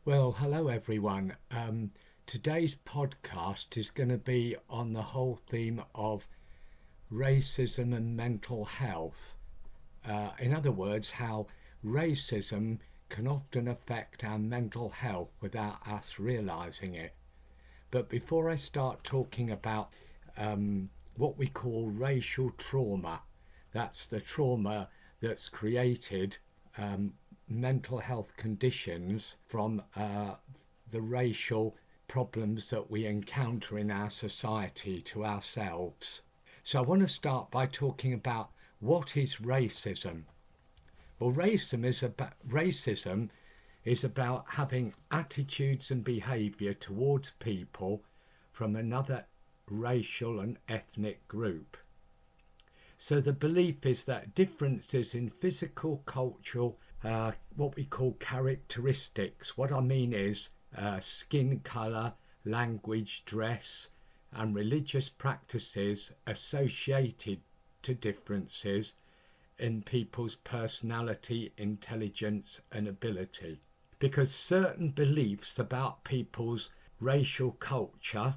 Well, hello everyone. Today's podcast is going to be on the whole theme of racism and mental health. In other words, how racism can often affect our mental health without us realizing it. But before I start talking about what we call racial trauma, that's the trauma that's created mental health conditions from the racial problems that we encounter in our society to ourselves. So I want to start by talking about what is racism. Well, racism is about having attitudes and behaviour towards people from another racial and ethnic group. So the belief is that differences in physical, cultural, what we call characteristics, what I mean is skin colour, language, dress and religious practices associated to differences in people's personality, intelligence and ability. Because certain beliefs about people's racial culture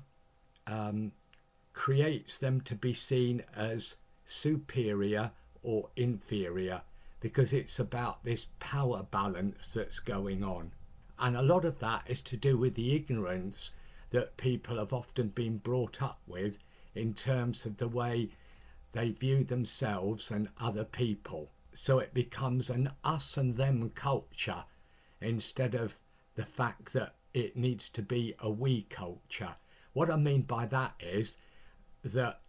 creates them to be seen as superior or inferior, because it's about this power balance that's going on. And a lot of that is to do with the ignorance that people have often been brought up with in terms of the way they view themselves and other people. So it becomes an us and them culture instead of the fact that it needs to be a we culture. What I mean by that is that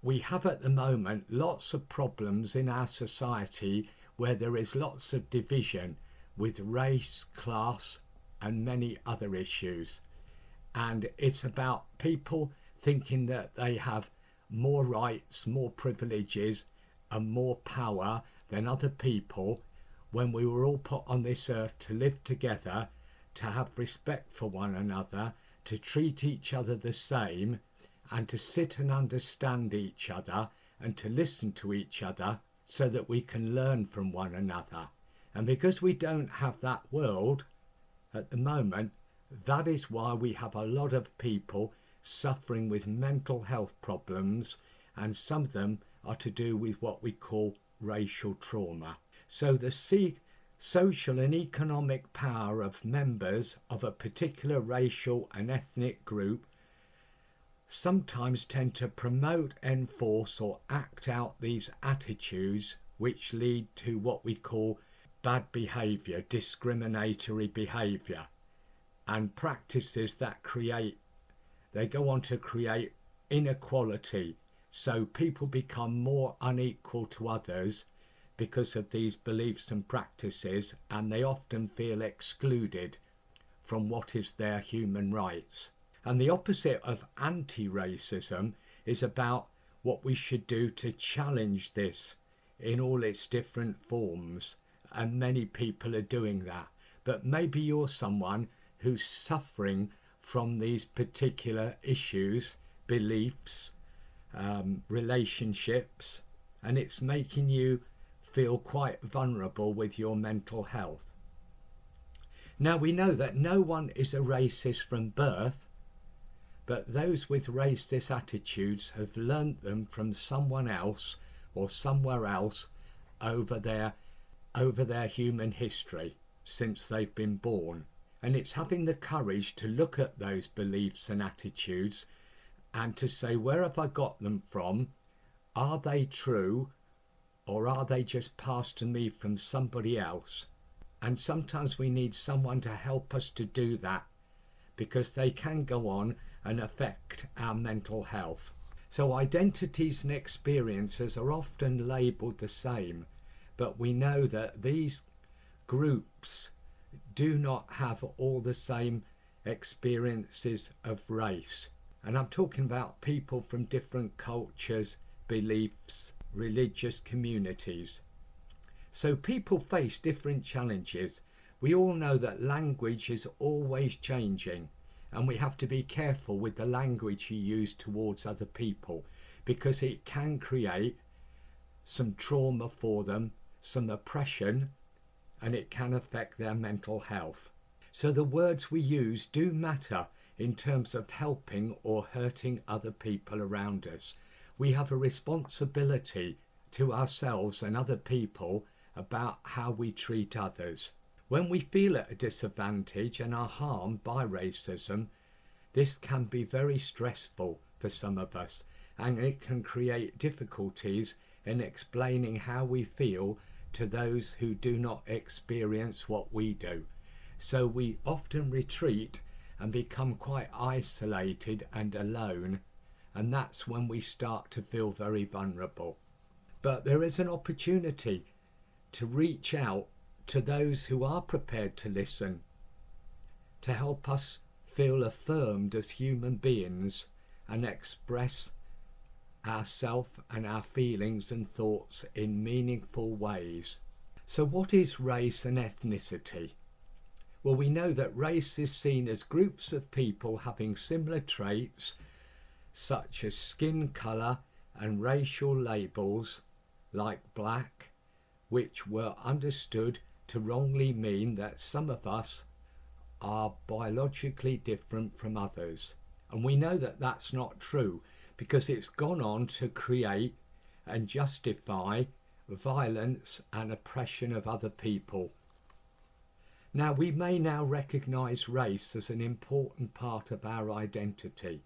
we have at the moment lots of problems in our society where there is lots of division with race, class and many other issues. And it's about people thinking that they have more rights, more privileges and more power than other people, when we were all put on this earth to live together, to have respect for one another, to treat each other the same, and to sit and understand each other and to listen to each other so that we can learn from one another. And because we don't have that world at the moment, that is why we have a lot of people suffering with mental health problems, and some of them are to do with what we call racial trauma. So the social and economic power of members of a particular racial and ethnic group sometimes tend to promote, enforce or act out these attitudes which lead to what we call bad behaviour, discriminatory behaviour, and practices that they go on to create inequality. So people become more unequal to others because of these beliefs and practices, and they often feel excluded from what is their human rights. And the opposite of anti-racism is about what we should do to challenge this in all its different forms. And many people are doing that. But maybe you're someone who's suffering from these particular issues, beliefs, relationships, and it's making you feel quite vulnerable with your mental health. Now we know that no one is a racist from birth, but those with racist attitudes have learnt them from someone else or somewhere else over their human history since they've been born. And it's having the courage to look at those beliefs and attitudes and to say, where have I got them from? Are they true, or are they just passed to me from somebody else? And sometimes we need someone to help us to do that, because they can go on and affect our mental health. So identities and experiences are often labelled the same, but we know that these groups do not have all the same experiences of race. And I'm talking about people from different cultures, beliefs, religious communities. So people face different challenges. We all know that language is always changing, and we have to be careful with the language you use towards other people, because it can create some trauma for them, some oppression, and it can affect their mental health. So the words we use do matter in terms of helping or hurting other people around us. We have a responsibility to ourselves and other people about how we treat others. When we feel at a disadvantage and are harmed by racism, this can be very stressful for some of us, and it can create difficulties in explaining how we feel to those who do not experience what we do. So we often retreat and become quite isolated and alone, and that's when we start to feel very vulnerable. But there is an opportunity to reach out to those who are prepared to listen, to help us feel affirmed as human beings and express ourselves and our feelings and thoughts in meaningful ways. So what is race and ethnicity? Well, we know that race is seen as groups of people having similar traits such as skin colour and racial labels like black, which were understood to wrongly mean that some of us are biologically different from others. And we know that that's not true, because it's gone on to create and justify violence and oppression of other people. Now, we may now recognise race as an important part of our identity.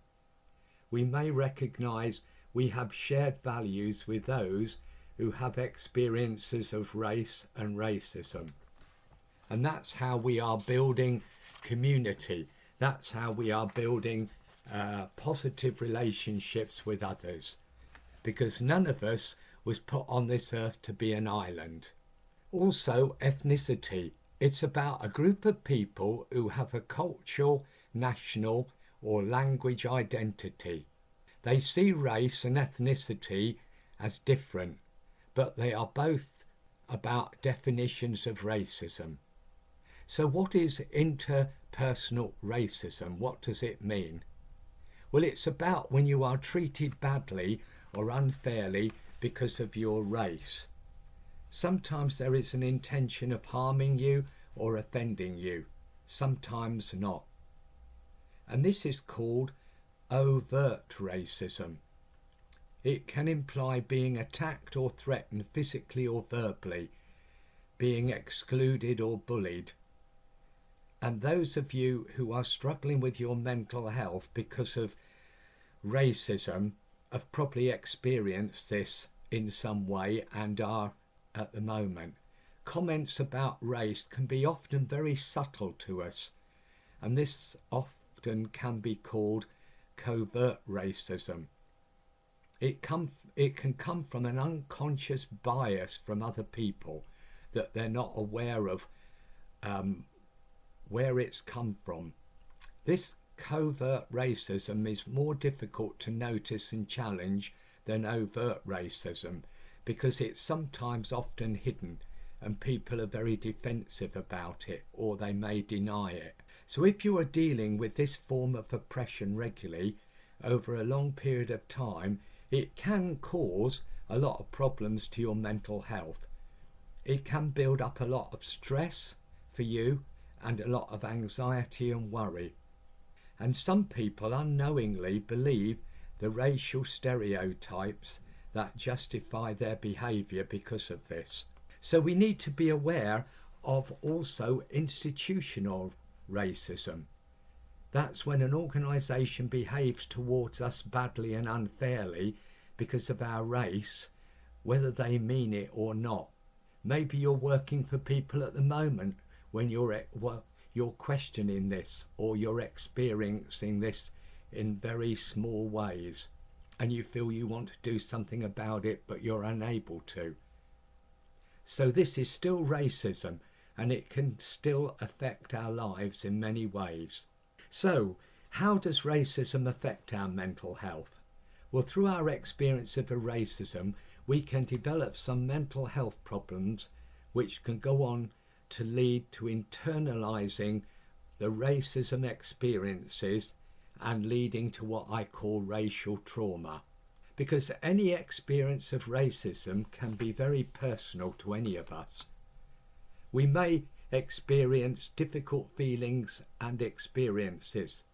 We may recognise we have shared values with those who have experiences of race and racism. And that's how we are building community. That's how we are building positive relationships with others, because none of us was put on this earth to be an island. Also, ethnicity. It's about a group of people who have a cultural, national or language identity. They see race and ethnicity as different, but they are both about definitions of racism. So what is interpersonal racism? What does it mean? Well, it's about when you are treated badly or unfairly because of your race. Sometimes there is an intention of harming you or offending you, sometimes not. And this is called overt racism. It can imply being attacked or threatened physically or verbally, being excluded or bullied. And those of you who are struggling with your mental health because of racism have probably experienced this in some way and are at the moment. Comments about race can be often very subtle to us, and this often can be called covert racism. It can come from an unconscious bias from other people that they're not aware of where it's come from. This covert racism is more difficult to notice and challenge than overt racism, because it's sometimes often hidden and people are very defensive about it, or they may deny it. So if you are dealing with this form of oppression regularly over a long period of time, it can cause a lot of problems to your mental health. It can build up a lot of stress for you and a lot of anxiety and worry. And some people unknowingly believe the racial stereotypes that justify their behaviour because of this. So we need to be aware of also institutional racism. That's when an organisation behaves towards us badly and unfairly because of our race, whether they mean it or not. Maybe you're working for people at the moment when you're questioning this, or you're experiencing this in very small ways, and you feel you want to do something about it but you're unable to. So this is still racism, and it can still affect our lives in many ways. So how does racism affect our mental health? Well, through our experience of racism, we can develop some mental health problems which can go on to lead to internalising the racism experiences and leading to what I call racial trauma. Because any experience of racism can be very personal to any of us. We may experience difficult feelings and experiences.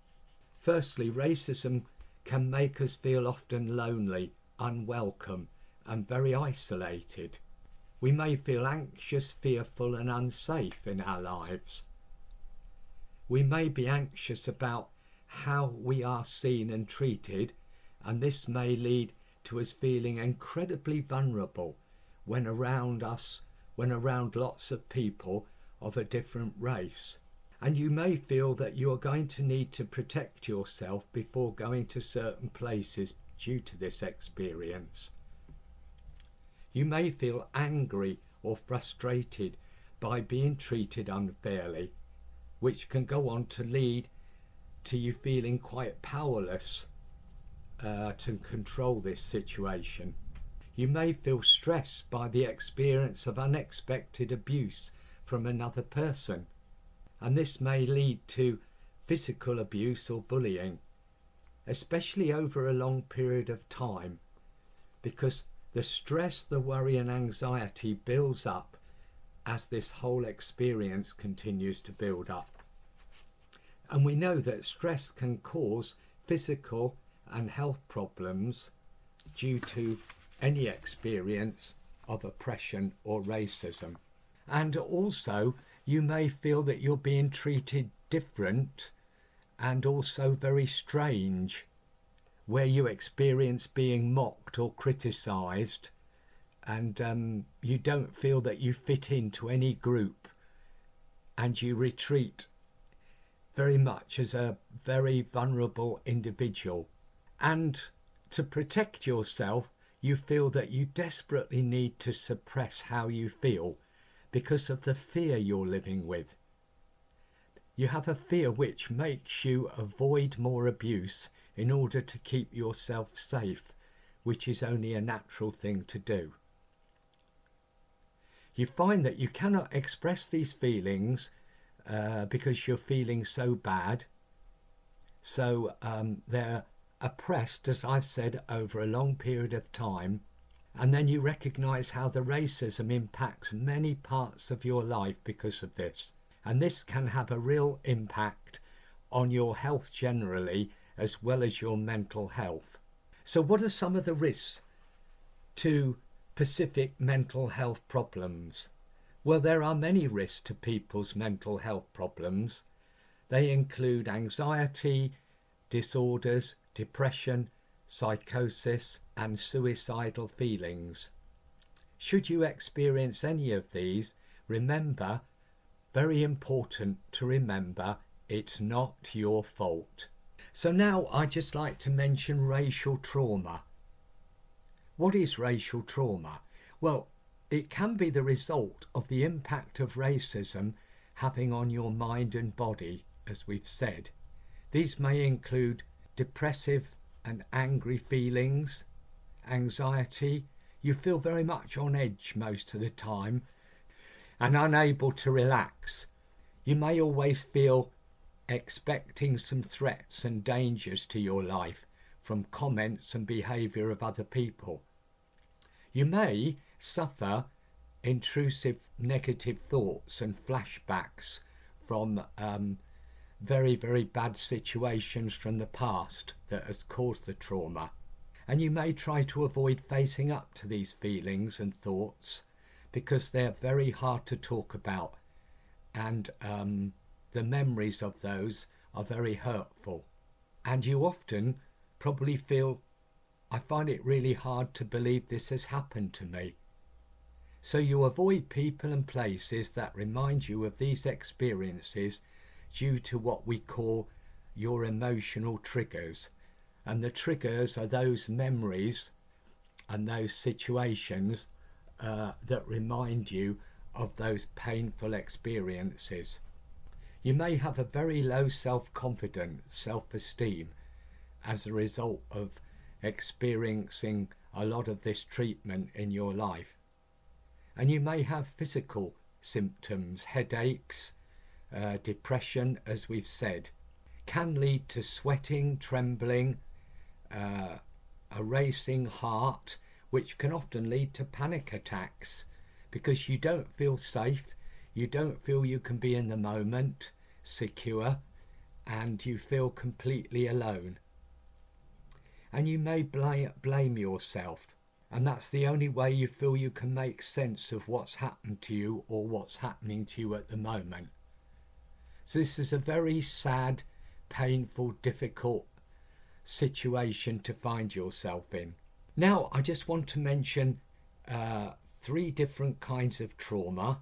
Firstly, racism can make us feel often lonely, unwelcome, and very isolated. We may feel anxious, fearful, and unsafe in our lives. We may be anxious about how we are seen and treated, and this may lead to us feeling incredibly vulnerable when around lots of people of a different race. And you may feel that you are going to need to protect yourself before going to certain places due to this experience. You may feel angry or frustrated by being treated unfairly, which can go on to lead to you feeling quite powerless to control this situation. You may feel stressed by the experience of unexpected abuse from another person, and this may lead to physical abuse or bullying, especially over a long period of time, because the stress, the worry and anxiety builds up as this whole experience continues to build up. And we know that stress can cause physical and health problems due to any experience of oppression or racism. And also you may feel that you're being treated different and also very strange, where you experience being mocked or criticised, and you don't feel that you fit into any group, and you retreat very much as a very vulnerable individual. And to protect yourself, you feel that you desperately need to suppress how you feel because of the fear you're living with. You have a fear which makes you avoid more abuse in order to keep yourself safe, which is only a natural thing to do. You find that you cannot express these feelings because you're feeling so bad. So they're oppressed, as I've said, over a long period of time. And then you recognise how the racism impacts many parts of your life because of this. And this can have a real impact on your health generally, as well as your mental health. So what are some of the risks to specific mental health problems? Well, there are many risks to people's mental health problems. They include anxiety, disorders, depression, psychosis, and suicidal feelings. Should you experience any of these, remember, very important to remember, it's not your fault. So now I'd just like to mention racial trauma. What is racial trauma? Well, it can be the result of the impact of racism having on your mind and body, as we've said. These may include depressive and angry feelings, anxiety. You feel very much on edge most of the time and unable to relax. You may always feel expecting some threats and dangers to your life from comments and behaviour of other people. You may suffer intrusive negative thoughts and flashbacks from very, very bad situations from the past that has caused the trauma. And you may try to avoid facing up to these feelings and thoughts because they're very hard to talk about, and the memories of those are very hurtful. And you often probably feel, I find it really hard to believe this has happened to me. So you avoid people and places that remind you of these experiences due to what we call your emotional triggers. And the triggers are those memories and those situations that remind you of those painful experiences. You may have a very low self-confidence, self-esteem as a result of experiencing a lot of this treatment in your life. And you may have physical symptoms, headaches, depression, as we've said, can lead to sweating, trembling, a racing heart, which can often lead to panic attacks because you don't feel safe, You don't feel you can be in the moment, secure, and you feel completely alone. And you may blame yourself, and that's the only way you feel you can make sense of what's happened to you or what's happening to you at the moment. So this is a very sad, painful, difficult situation to find yourself in. Now, I just want to mention 3 different kinds of trauma: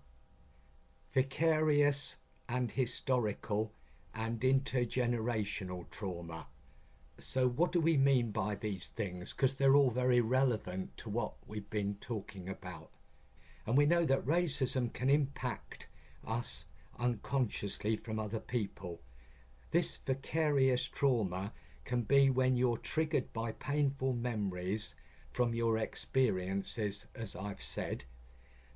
vicarious and historical and intergenerational trauma. So what do we mean by these things? Because they're all very relevant to what we've been talking about. And we know that racism can impact us unconsciously from other people. This vicarious trauma can be when you're triggered by painful memories from your experiences, as I've said.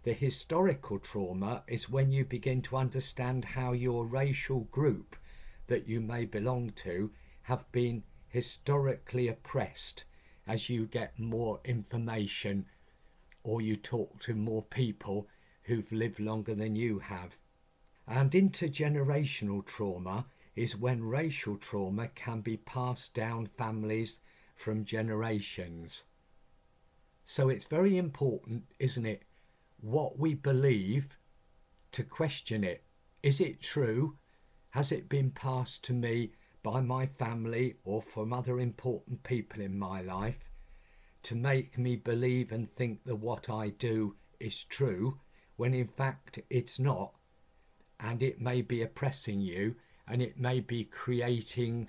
The historical trauma is when you begin to understand how your racial group that you may belong to have been historically oppressed as you get more information or you talk to more people who've lived longer than you have. And intergenerational trauma is when racial trauma can be passed down families from generations. So it's very important, isn't it, what we believe, to question it. Is it true? Has it been passed to me by my family or from other important people in my life to make me believe and think that what I do is true, when in fact it's not? And it may be oppressing you, and it may be creating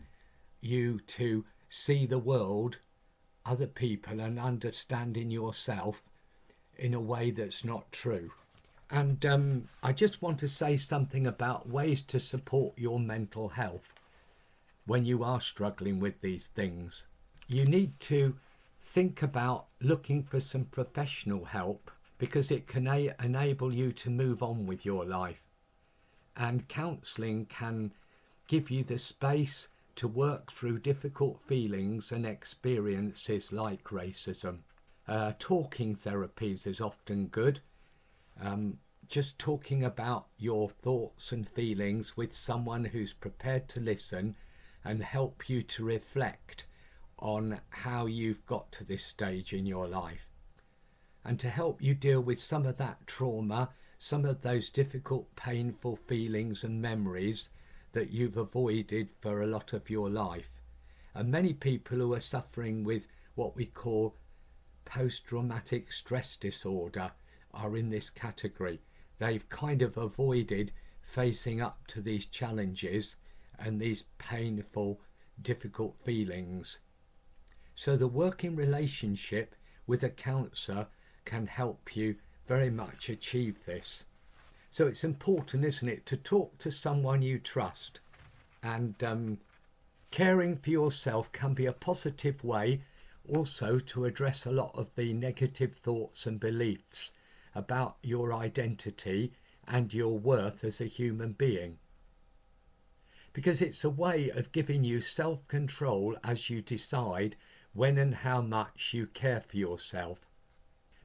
you to see the world, other people, and understanding yourself in a way that's not true. And I just want to say something about ways to support your mental health when you are struggling with these things. You need to think about looking for some professional help, because it can enable you to move on with your life. And counselling can give you the space to work through difficult feelings and experiences like racism. Talking therapies is often good. Just talking about your thoughts and feelings with someone who's prepared to listen and help you to reflect on how you've got to this stage in your life, and to help you deal with some of that trauma, some of those difficult, painful feelings and memories that you've avoided for a lot of your life. And many people who are suffering with what we call post-traumatic stress disorder are in this category. They've kind of avoided facing up to these challenges and these painful, difficult feelings. So the working relationship with a counsellor can help you very much achieve this. So it's important, isn't it, to talk to someone you trust. And caring for yourself can be a positive way also to address a lot of the negative thoughts and beliefs about your identity and your worth as a human being. Because it's a way of giving you self-control as you decide when and how much you care for yourself.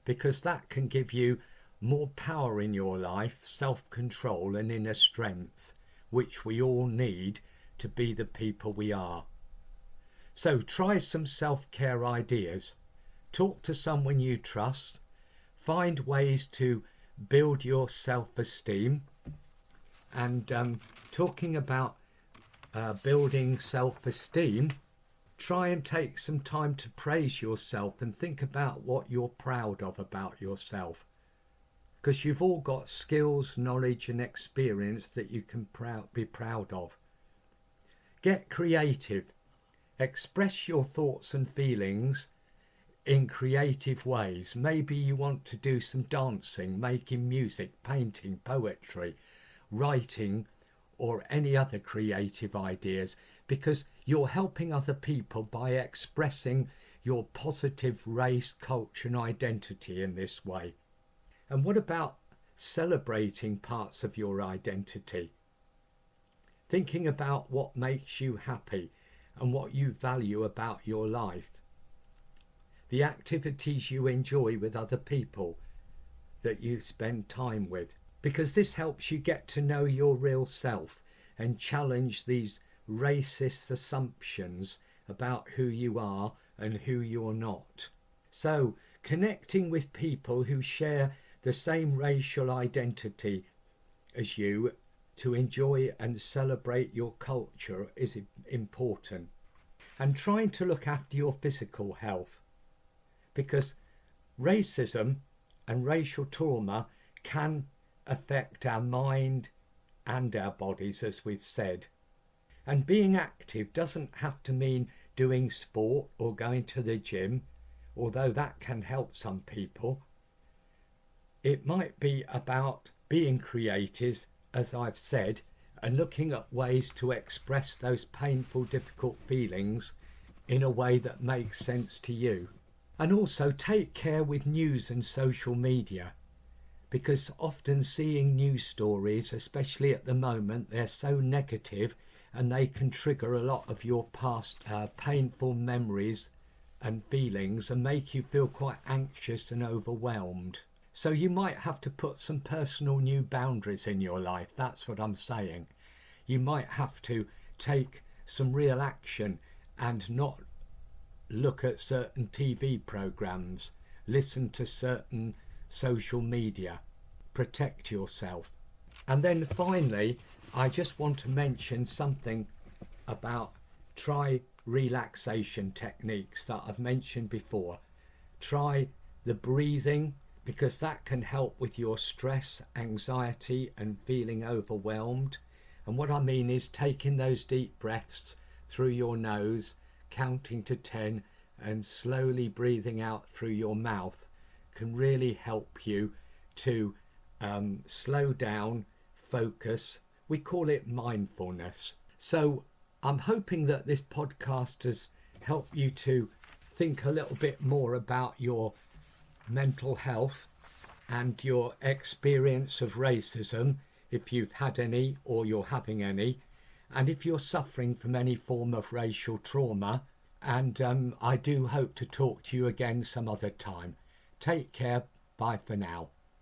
Because that can give you more power in your life, self-control and inner strength, which we all need to be the people we are. So try some self-care ideas. Talk to someone you trust. Find ways to build your self-esteem. And talking about building self-esteem, try and take some time to praise yourself and think about what you're proud of about yourself. Because you've all got skills, knowledge and experience that you can be proud of. Get creative. Express your thoughts and feelings in creative ways. Maybe you want to do some dancing, making music, painting, poetry, writing, or any other creative ideas, because you're helping other people by expressing your positive race, culture and identity in this way. And what about celebrating parts of your identity? Thinking about what makes you happy and what you value about your life. The activities you enjoy with other people that you spend time with. because this helps you get to know your real self and challenge these racist assumptions about who you are and who you're not. So, connecting with people who share the same racial identity as you to enjoy and celebrate your culture is important. And trying to look after your physical health, because racism and racial trauma can affect our mind and our bodies, as we've said. And being active doesn't have to mean doing sport or going to the gym, although that can help some people. It might be about being creative, as I've said, and looking at ways to express those painful, difficult feelings in a way that makes sense to you. And also take care with news and social media, because often seeing news stories, especially at the moment, they're so negative and they can trigger a lot of your past painful memories and feelings and make you feel quite anxious and overwhelmed. So you might have to put some personal new boundaries in your life. That's what I'm saying. You might have to take some real action and not look at certain TV programs, listen to certain social media, protect yourself. And then finally, I just want to mention something about try relaxation techniques that I've mentioned before. Try the breathing, because that can help with your stress, anxiety and feeling overwhelmed. And what I mean is taking those deep breaths through your nose, counting to 10 and slowly breathing out through your mouth can really help you to slow down, focus. We call it mindfulness. So I'm hoping that this podcast has helped you to think a little bit more about your mental health and your experience of racism, if you've had any or you're having any, and if you're suffering from any form of racial trauma. And I do hope to talk to you again some other time. Take care. Bye for now.